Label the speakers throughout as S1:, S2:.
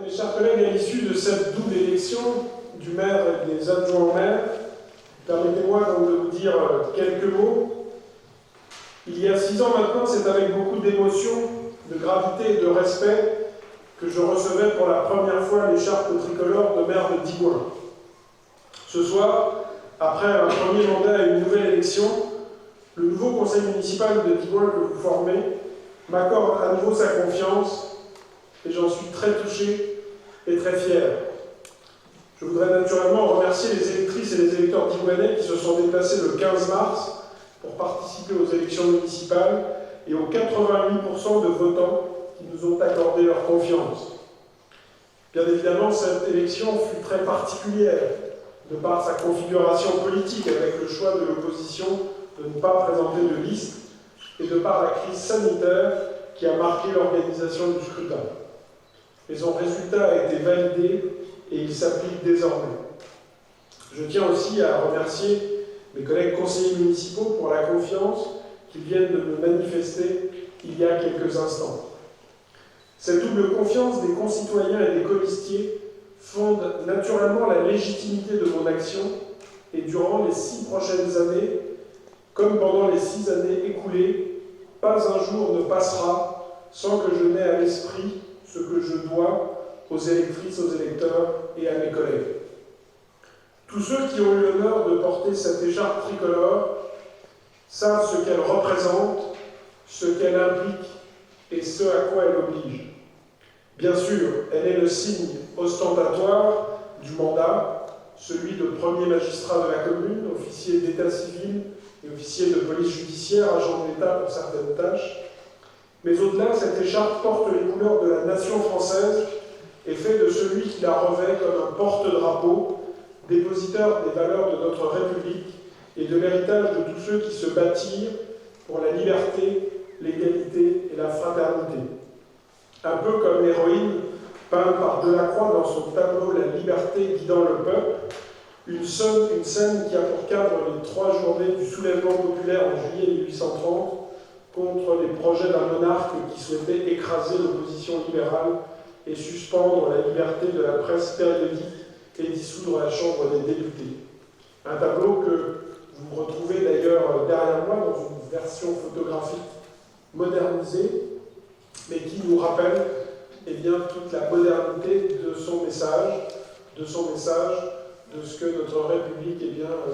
S1: Mes chers collègues, à l'issue de cette double élection du maire et des adjoints au maire, permettez-moi donc de vous dire quelques mots. Il y a 6 ans maintenant, c'est avec beaucoup d'émotion, de gravité et de respect que je recevais pour la première fois l'écharpe tricolore de maire de Digoin. Ce soir, après un premier mandat et une nouvelle élection, le nouveau conseil municipal de Digoin que vous formez m'accorde à nouveau sa confiance et j'en suis très touché et très fier. Je voudrais naturellement remercier les électrices et les électeurs digoinais qui se sont déplacés le 15 mars pour participer aux élections municipales et aux 88% de votants qui nous ont accordé leur confiance. Bien évidemment, cette élection fut très particulière de par sa configuration politique avec le choix de l'opposition de ne pas présenter de liste et de par la crise sanitaire qui a marqué l'organisation du scrutin. Mais son résultat a été validé et il s'applique désormais. Je tiens aussi à remercier mes collègues conseillers municipaux pour la confiance qu'ils viennent de me manifester il y a quelques instants. Cette double confiance des concitoyens et des colistiers fonde naturellement la légitimité de mon action et durant les 6 prochaines années, comme pendant les 6 années écoulées, pas un jour ne passera sans que je n'ai à l'esprit ce que je dois aux électrices, aux électeurs et à mes collègues. Tous ceux qui ont eu l'honneur de porter cette écharpe tricolore savent ce qu'elle représente, ce qu'elle implique et ce à quoi elle oblige. Bien sûr, elle est le signe ostentatoire du mandat, celui de premier magistrat de la commune, officier d'état civil et officier de police judiciaire, agent de l'État pour certaines tâches. Mais au-delà, cette écharpe porte les couleurs de la nation française et fait de celui qui la revêt comme un porte-drapeau, dépositeur des valeurs de notre République et de l'héritage de tous ceux qui se battirent pour la liberté, l'égalité et la fraternité. Un peu comme l'héroïne peinte par Delacroix dans son tableau « La liberté guidant le peuple », une scène qui a pour cadre les 3 journées du soulèvement populaire en juillet 1830 contre les projets d'un monarque qui souhaitait écraser l'opposition libérale et suspendre la liberté de la presse périodique et dissoudre la Chambre des députés. Un tableau que vous retrouvez d'ailleurs derrière moi dans une version photographique modernisée, mais qui nous rappelle toute la modernité de son message, de ce que notre République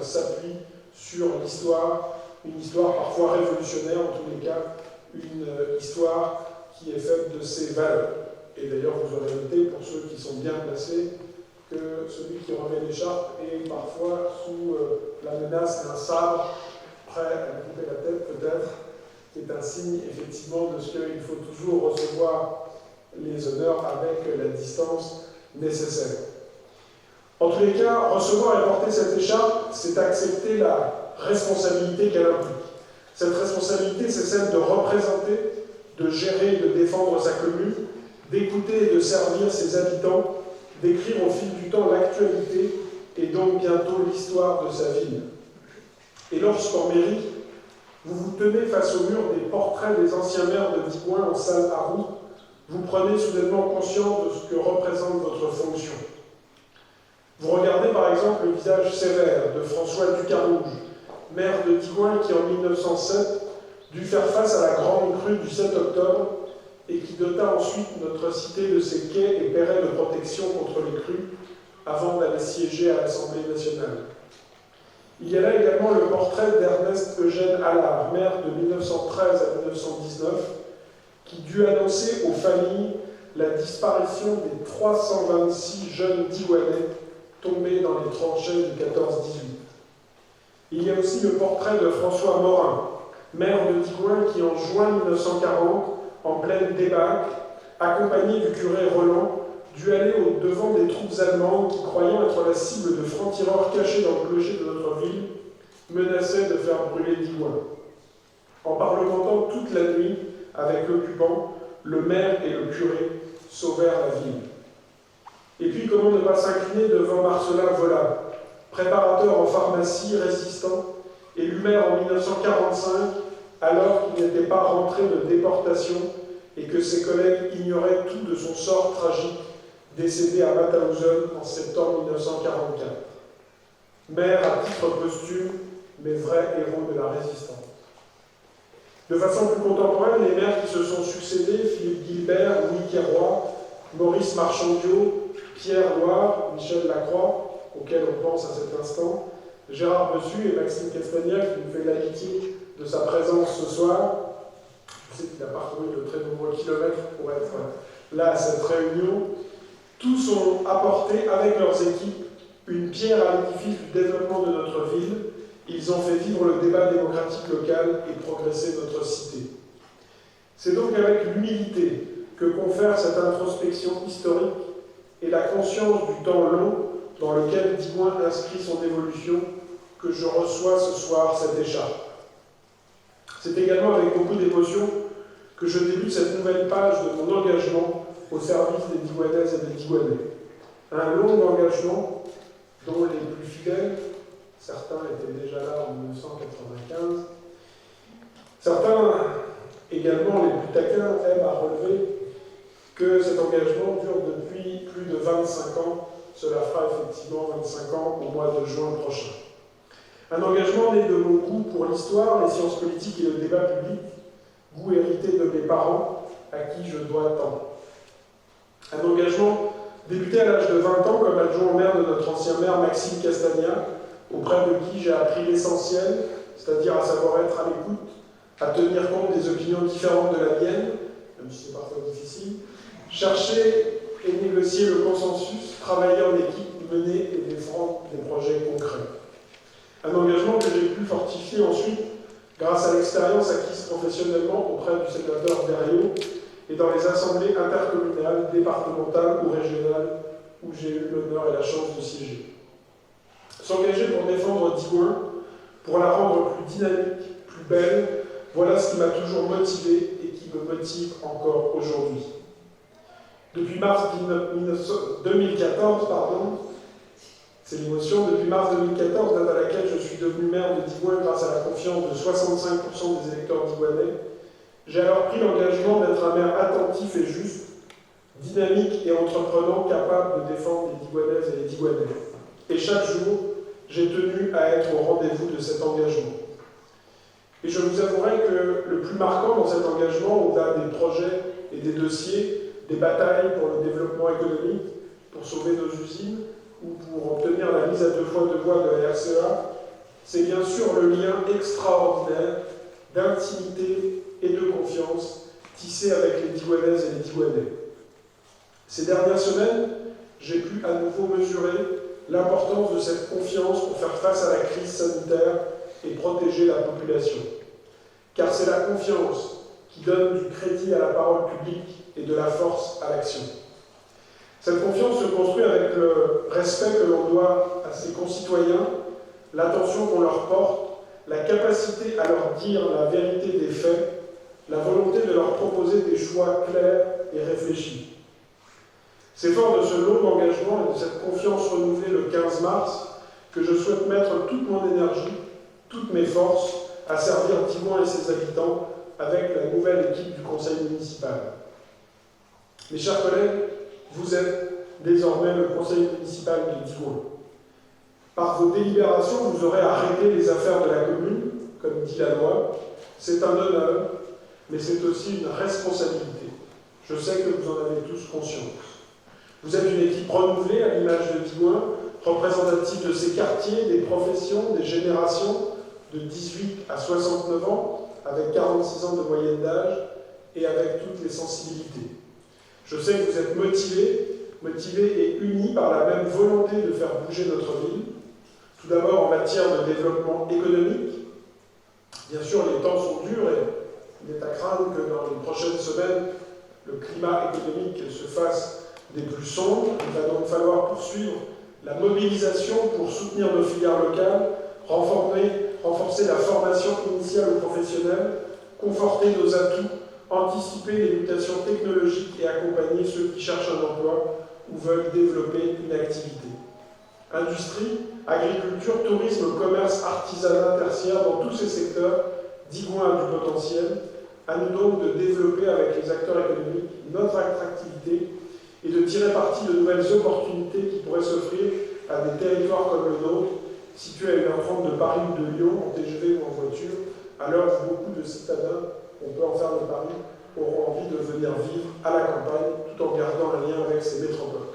S1: s'appuie sur l'histoire, une histoire parfois révolutionnaire, en tous les cas, une histoire qui est faite de ses valeurs. Et d'ailleurs, vous aurez noté, pour ceux qui sont bien placés, que celui qui remet l'écharpe est parfois sous la menace d'un sabre, prêt à lui couper la tête peut-être, qui est un signe effectivement de ce qu'il faut toujours recevoir les honneurs avec la distance nécessaire. En tous les cas, recevoir et porter cette écharpe, c'est accepter la responsabilité qu'elle implique. Cette responsabilité, c'est celle de représenter, de gérer et de défendre sa commune, d'écouter et de servir ses habitants, d'écrire au fil du temps l'actualité et donc bientôt l'histoire de sa ville. Et lorsqu'en mairie, vous vous tenez face au mur des portraits des anciens maires de Digoin en salle à roues, vous prenez soudainement conscience de ce que représente votre fonction. Vous regardez par exemple le visage sévère de François Ducarouge, maire de Digoin qui en 1907 dut faire face à la grande crue du 7 octobre et qui dota ensuite notre cité de ses quais et perrets de protection contre les crues avant d'aller siéger à l'Assemblée nationale. Il y a là également le portrait d'Ernest Eugène Allard, maire de 1913 à 1919, qui dut annoncer aux familles la disparition des 326 jeunes Digoinais tombés dans les tranchées du 14-18. Il y a aussi le portrait de François Morin, maire de Digoin qui en juin 1940, en pleine débâcle, accompagné du curé Roland, dut aller au-devant des troupes allemandes qui, croyant être la cible de francs-tireurs cachés dans le clocher de notre ville, menaçaient de faire brûler Digoin. En parlementant toute la nuit avec l'occupant, le maire et le curé sauvèrent la ville. Et puis, comment ne pas s'incliner devant Marcelin Vola, préparateur en pharmacie résistant, élu maire en 1945, alors qu'il n'était pas rentré de déportation et que ses collègues ignoraient tout de son sort tragique décédé à Mauthausen en septembre 1944. Maire à titre posthume, mais vrai héros de la résistance. De façon plus contemporaine, les maires qui se sont succédés, Philippe Guilbert, Louis Queyroix, Maurice Marchandiot, Pierre Loire, Michel Lacroix, auxquels on pense à cet instant, Gérard Bossu et Maxime Castagnac, qui nous fait l'amitié de sa présence ce soir. Je sais qu'il a parcouru de très nombreux kilomètres pour être là à cette réunion. Tous ont apporté avec leurs équipes une pierre à l'édifice du développement de notre ville. Ils ont fait vivre le débat démocratique local et progresser notre cité. C'est donc avec l'humilité que confère cette introspection historique et la conscience du temps long dans lequel Digoin inscrit son évolution que je reçois ce soir cette écharpe. C'est également avec beaucoup d'émotion que je débute cette nouvelle page de mon engagement au service des Digoinaises et des Digoinais. Un long engagement dont les plus fidèles, certains étaient déjà là en 1995, certains également, les plus taquins, aiment à relever que cet engagement dure depuis plus de 25 ans. Cela fera effectivement 25 ans au mois de juin prochain. Un engagement né de mon goût pour l'histoire, les sciences politiques et le débat public, goût hérité de mes parents, à qui je dois tant. Un engagement débuté à l'âge de 20 ans comme adjoint au maire de notre ancien maire Maxime Castagnac, auprès de qui j'ai appris l'essentiel, c'est-à-dire à savoir être à l'écoute, à tenir compte des opinions différentes de la mienne, même si c'est parfois difficile, chercher et négocier le consensus, travailler en équipe, mener et défendre des projets concrets. Un engagement que j'ai pu fortifier ensuite grâce à l'expérience acquise professionnellement auprès du sénateur Berriot et dans les assemblées intercommunales, départementales ou régionales où j'ai eu l'honneur et la chance de siéger. S'engager pour défendre Digoin, pour la rendre plus dynamique, plus belle, voilà ce qui m'a toujours motivé et qui me motive encore aujourd'hui. Depuis mars 2014, c'est l'émotion, depuis mars 2014, date à laquelle je suis devenu maire de Digoin grâce à la confiance de 65% des électeurs digoinais, j'ai alors pris l'engagement d'être un maire attentif et juste, dynamique et entreprenant, capable de défendre les Digoinaises et les Digoinais. Et chaque jour, j'ai tenu à être au rendez-vous de cet engagement. Et je vous avouerai que le plus marquant dans cet engagement, au-delà des projets et des dossiers, des batailles pour le développement économique, pour sauver nos usines, ou pour obtenir la mise à 2 fois 2 voies de la RCA, c'est bien sûr le lien extraordinaire d'intimité et de confiance tissé avec les Digoinaises et les Digoinais. Ces dernières semaines, j'ai pu à nouveau mesurer l'importance de cette confiance pour faire face à la crise sanitaire et protéger la population. Car c'est la confiance qui donne du crédit à la parole publique et de la force à l'action. Cette confiance se construit avec le respect que l'on doit à ses concitoyens, l'attention qu'on leur porte, la capacité à leur dire la vérité des faits, la volonté de leur proposer des choix clairs et réfléchis. C'est fort de ce long engagement et de cette confiance renouvelée le 15 mars que je souhaite mettre toute mon énergie, toutes mes forces à servir Digoin et ses habitants avec la nouvelle équipe du conseil municipal. Mes chers collègues, vous êtes désormais le conseil municipal de Digoin. Par vos délibérations, vous aurez à régler les affaires de la commune, comme dit la loi. C'est un honneur, mais c'est aussi une responsabilité. Je sais que vous en avez tous conscience. Vous êtes une équipe renouvelée à l'image de Digoin, représentative de ses quartiers, des professions, des générations, de 18 à 69 ans, avec 46 ans de moyenne d'âge et avec toutes les sensibilités. Je sais que vous êtes motivés et unis par la même volonté de faire bouger notre ville. Tout d'abord en matière de développement économique. Bien sûr, les temps sont durs et il est à craindre que dans les prochaines semaines, le climat économique se fasse des plus sombres. Il va donc falloir poursuivre la mobilisation pour soutenir nos filières locales, renforcer la formation initiale aux professionnels, conforter nos atouts, anticiper les mutations technologiques et accompagner ceux qui cherchent un emploi ou veulent développer une activité. Industrie, agriculture, tourisme, commerce, artisanat, tertiaire, dans tous ces secteurs, Digoin a du potentiel. À nous donc de développer avec les acteurs économiques notre attractivité et de tirer parti de nouvelles opportunités qui pourraient s'offrir à des territoires comme le nôtre, situés à 1h30 de Paris ou de Lyon, en TGV ou en voiture, à l'heure où beaucoup de citadins, on peut en faire de Paris, auront envie de venir vivre à la campagne, tout en gardant un lien avec ces métropoles.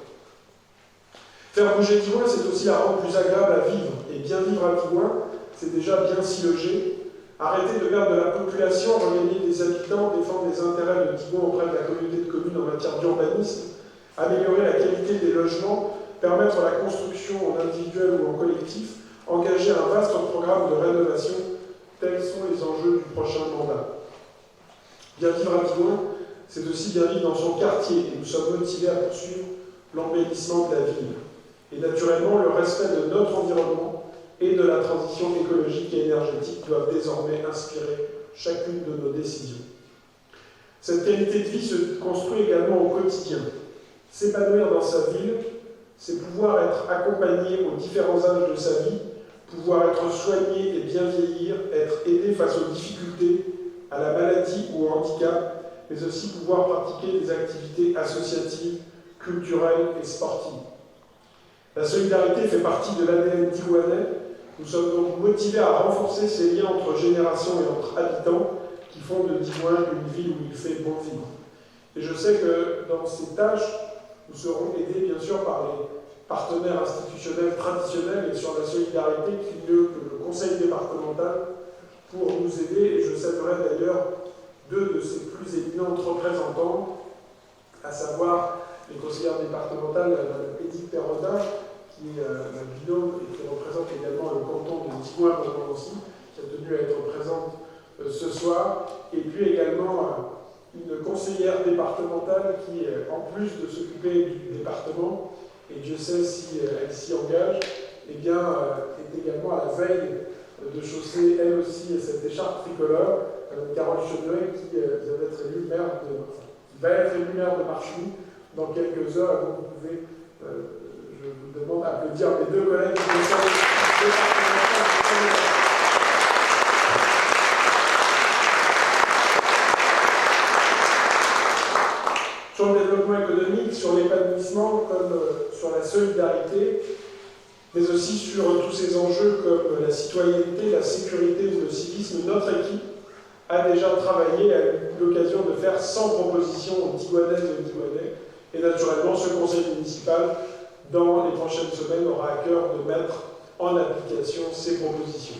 S1: Faire bouger Digoin, c'est aussi la rendre plus agréable à vivre. Et bien vivre à Digoin, c'est déjà bien s'y loger. Arrêter de faire de la population, regagner des habitants, défendre les intérêts de Digoin auprès de la communauté de communes en matière d'urbanisme, améliorer la qualité des logements, permettre la construction en individuel ou en collectif, engager un vaste programme de rénovation, tels sont les enjeux du prochain mandat. Bien vivre à Digoin, c'est aussi bien vivre dans son quartier, et nous sommes motivés à poursuivre l'embellissement de la ville. Et naturellement, le respect de notre environnement et de la transition écologique et énergétique doivent désormais inspirer chacune de nos décisions. Cette qualité de vie se construit également au quotidien. S'épanouir dans sa ville, c'est pouvoir être accompagné aux différents âges de sa vie, pouvoir être soigné et bien vieillir, être aidé face aux difficultés, à la maladie ou au handicap, mais aussi pouvoir pratiquer des activités associatives, culturelles et sportives. La solidarité fait partie de l'ADN digoinais. Nous sommes donc motivés à renforcer ces liens entre générations et entre habitants qui font de Digoin une ville où il fait bon vivre. Et je sais que dans ces tâches, nous serons aidés bien sûr par les partenaires institutionnels traditionnels et sur la solidarité qui mieux que le conseil départemental pour nous aider. Et je saluerai d'ailleurs deux de ses plus éminentes représentants, à savoir les conseillères départementales, Mme Edith Perrotin, qui est la binôme et qui représente également le canton de Digoin aussi, qui a tenu à être présente ce soir, et puis également une conseillère départementale qui, en plus de s'occuper du département, et Dieu sait si elle s'y engage, eh bien, est également à la veille de chausser elle aussi cette écharpe tricolore, Carole Chaudet, qui va être élue maire de Marcheny dans quelques heures. Donc vous pouvez, je vous demande d'applaudir mes deux collègues du conseil départemental. Sur le développement économique, sur l'épanouissement, comme sur la solidarité, mais aussi sur tous ces enjeux comme la citoyenneté, la sécurité ou le civisme, notre équipe a déjà travaillé, a eu l'occasion de faire 100 propositions aux Digoinaises et aux Digoinais, et naturellement ce conseil municipal, dans les prochaines semaines, aura à cœur de mettre en application ces propositions.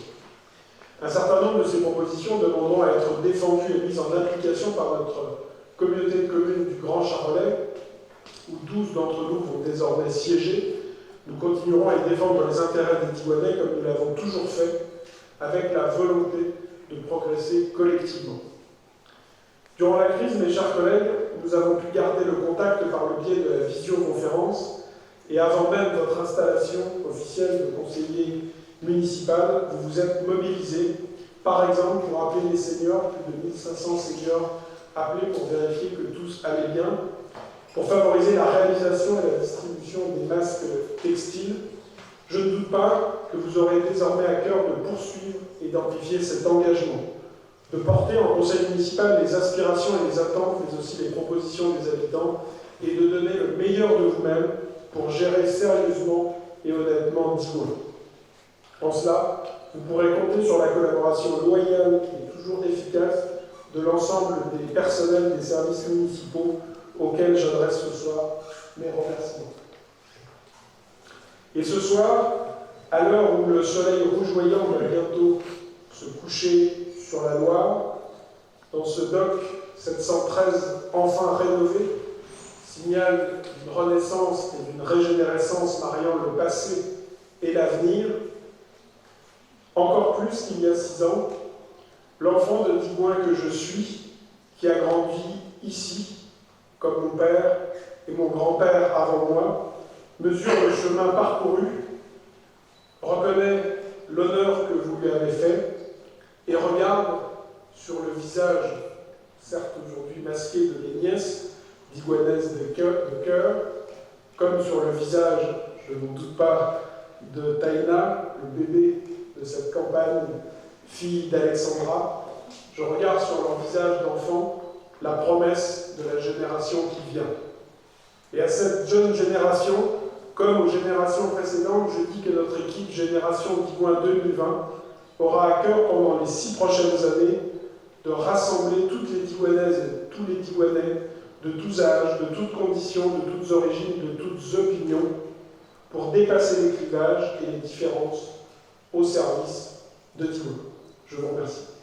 S1: Un certain nombre de ces propositions demanderont à être défendues et mises en application par notre communauté de communes du Grand Charolais, où 12 d'entre nous vont désormais siéger. Nous continuerons à y défendre les intérêts des Digoinais comme nous l'avons toujours fait, avec la volonté de progresser collectivement. Durant la crise, mes chers collègues, nous avons pu garder le contact par le biais de la visioconférence, et avant même votre installation officielle de conseiller municipal, vous vous êtes mobilisés, par exemple pour appeler les seniors, plus de 1500 seniors appelés pour vérifier que tous allaient bien, pour favoriser la réalisation et la distribution des masques textiles. Je ne doute pas que vous aurez désormais à cœur de poursuivre et d'amplifier cet engagement, de porter en conseil municipal les aspirations et les attentes, mais aussi les propositions des habitants, et de donner le meilleur de vous-même pour gérer sérieusement et honnêtement Digoin. En cela, vous pourrez compter sur la collaboration loyale et toujours efficace de l'ensemble des personnels des services municipaux auxquels j'adresse ce soir mes remerciements. Et ce soir, à l'heure où le soleil rougeoyant va bientôt se coucher sur la Loire, dans ce dock 713 enfin rénové, signal d'une renaissance et d'une régénérescence mariant le passé et l'avenir, encore plus qu'il y a 6 ans, l'enfant de Digoin que je suis, qui a grandi ici, comme mon père et mon grand-père avant moi, mesure le chemin parcouru, reconnaît l'honneur que vous lui avez fait et regarde sur le visage, certes aujourd'hui masqué de mes nièces, digoinaises de cœur, comme sur le visage, je n'en doute pas, de Taïna, le bébé de cette campagne, fille d'Alexandra. Je regarde sur leur visage d'enfant la promesse de la génération qui vient. Et à cette jeune génération, comme aux générations précédentes, je dis que notre équipe Génération Digoin 2020 aura à cœur pendant les 6 prochaines années de rassembler toutes les Digoinaises et tous les Digoinais de tous âges, de toutes conditions, de toutes origines, de toutes opinions, pour dépasser les clivages et les différences au service de Digoin. Je vous remercie.